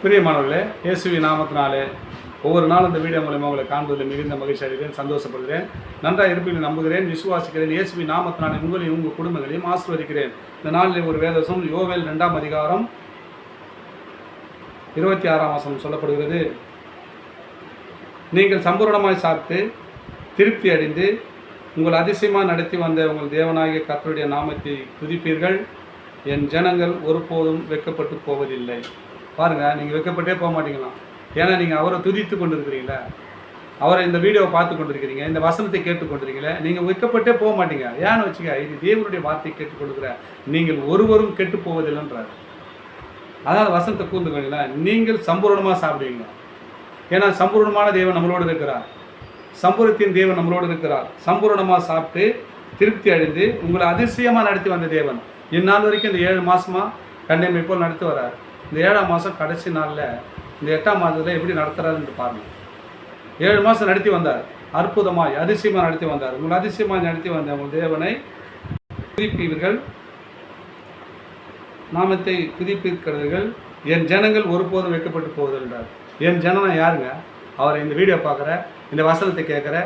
பிரியமானவர்களே, இயேசுவின் நாமத்தினாலே ஒவ்வொரு நாளும் இந்த வீடியோ மூலமாக உங்களை காண்பதில் மிகுந்த மகிழ்ச்சி அடைகிறேன், சந்தோஷப்படுகிறேன். நன்றாக இருப்பீர்கள் நம்புகிறேன், விசுவாசிக்கிறேன். இயேசுவின் நாமத்தினாலே உங்களையும் உங்கள் குடும்பங்களையும் ஆசீர்வதிக்கிறேன். இந்த நாளில் ஒரு வேதவசனம் யோவேல் 2ஆம் அதிகாரம் 26ஆம் வசனம் சொல்லப்படுகிறது. நீங்கள் சம்பூரணமாய் சாப்பிட்டு திருப்தி அடைந்து உங்கள் அதிசயமாக நடத்தி வந்த உங்கள் தேவனாகிய கர்த்தருடைய நாமத்தை துதிப்பீர்கள். என் ஜனங்கள் ஒருபோதும் வெட்கப்பட்டு போவதில்லை. பாருங்கள், நீங்கள் வெட்கப்பட்டே போக மாட்டீங்களாம். ஏன்னா நீங்கள் அவரை துதித்து கொண்டு இருக்கிறீங்களா, அவரை இந்த வீடியோவை பார்த்து கொண்டிருக்கிறீங்க, இந்த வசனத்தை கேட்டுக்கொண்டிருக்கீங்களே, நீங்கள் வெட்கப்பட்டே போக மாட்டீங்க. ஏன்னு வச்சுக்க, இது தேவனுடைய வார்த்தையை கேட்டுக்கொண்டிருக்கிற நீங்கள் ஒருவரும் கெட்டு போவதில்லைன்றார். அதாவது வசனத்தை கூர்ந்து கொண்டீங்களா, நீங்கள் சம்பூர்ணமாக சாப்பிடுவீங்க. ஏன்னா சம்பூர்ணமான தேவன் நம்மளோடு இருக்கிறார், சம்பூரத்தின் தேவன் நம்மளோடு இருக்கிறார். சம்பூர்ணமாக சாப்பிட்டு திருப்தி அடைந்து உங்களை அதிசயமாக நடத்தி வந்த தேவன் இந்நாள் வரைக்கும் இந்த 7 மாதமாக கண்ணியமை போல் நடத்தி வர்றார். இந்த 7ஆம் மாதம் கடைசி நாளில் இந்த 8ஆம் மாதத்தில் எப்படி நடத்துகிறாருன்னு பாருங்கள். 7 மாதம் நடத்தி வந்தார், அற்புதமாய் அதிசயமாக நடத்தி வந்தார். உங்களை அதிசயமாக நடத்தி வந்த உங்கள் தேவனை துதிப்பீர்கள், நாமத்தை துதிப்பீர்கள். என் ஜனங்கள் ஒருபோதும் வைக்கப்பட்டு போவதில்லைன்றார். என் ஜனம் யாருங்க? அவரை இந்த வீடியோ பார்க்குற, இந்த வசனத்தை கேட்குற,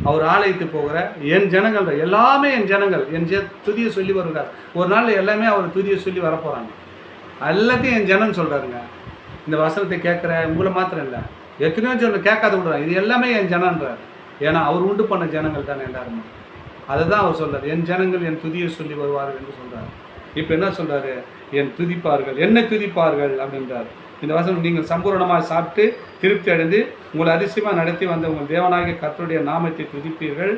அவர் ஆலயத்துக்கு போகிற என் ஜனங்கள் எல்லாமே என் ஜனங்கள். என் துதியை சொல்லி வருகிறார். ஒரு நாள் எல்லாமே அவர் துதியை சொல்லி வரப்போகிறாங்க. எல்லாத்தையும் என் ஜனம்னு சொல்கிறாருங்க. இந்த வசனத்தை கேட்குற உங்களை மாத்திரம் இல்லை, எத்தனையோ ஜனம் கேட்காத விடுறாங்க. இது எல்லாமே என் ஜனன்றார். ஏன்னா அவர் உண்டு பண்ண ஜனங்கள் தானே எல்லாருமே. அதை தான் அவர் சொல்கிறார். என் ஜனங்கள் என் துதியை சொல்லி வருவார்கள் என்று சொல்கிறார். இப்போ என்ன சொல்கிறாரு? என் துதிப்பார்கள், என்னை துதிப்பார்கள் அப்படின்றார். இந்த வசனம் நீங்கள் சம்பூர்ணமாக சாப்பிட்டு திருப்தி அடைந்து உங்களை அதிசயமாக நடத்தி வந்த உங்கள் தேவனாகிய கர்த்தருடைய நாமத்தை துதிப்பீர்கள்.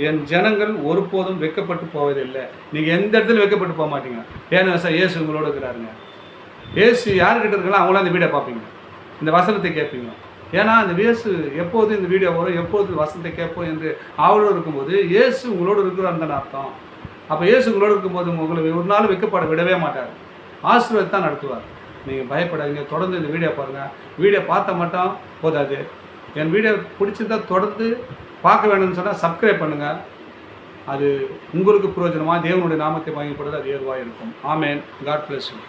என் ஜனங்கள் ஒருபோதும் வெட்கப்பட்டு போவதில்லை. நீங்கள் எந்த இடத்துல வெட்கப்பட்டு போக மாட்டீங்க. ஏன்னா இயேசு உங்களோடு இருக்கிறாருங்க. இயேசு யார்கிட்ட இருக்கலாம் அவங்களாம் இந்த வீடியோ பார்ப்பீங்க, இந்த வசனத்தை கேட்பீங்க. ஏன்னா அந்த இயேசு எப்போது இந்த வீடியோ வரும், எப்போது வசனத்தை கேட்போம் என்று அவளோடு இருக்கும்போது இயேசு உங்களோடு இருக்கிறான்னு அர்த்தம். அப்போ இயேசு உங்களோடு இருக்கும்போது உங்களை ஒரு நாள் வெட்கப்பட விடவே மாட்டார், ஆசீர்வாதத்தை தான் நடத்துவார். நீங்கள் பயப்படாதீங்க, தொடர்ந்து இந்த வீடியோ பாருங்கள். வீடியோ பார்த்தா மட்டும் போதாது, என் வீடியோ பிடிச்சிருந்தா தொடர்ந்து பார்க்க வேணும்னு சொன்னால் சப்ஸ்கிரைப் பண்ணுங்கள். அது உங்களுக்கு பிரயோஜனமாக தேவனுடைய நாமத்தை வாங்கப்படுது, அது ஏதுவாக இருக்கும். ஆமேன். God bless you.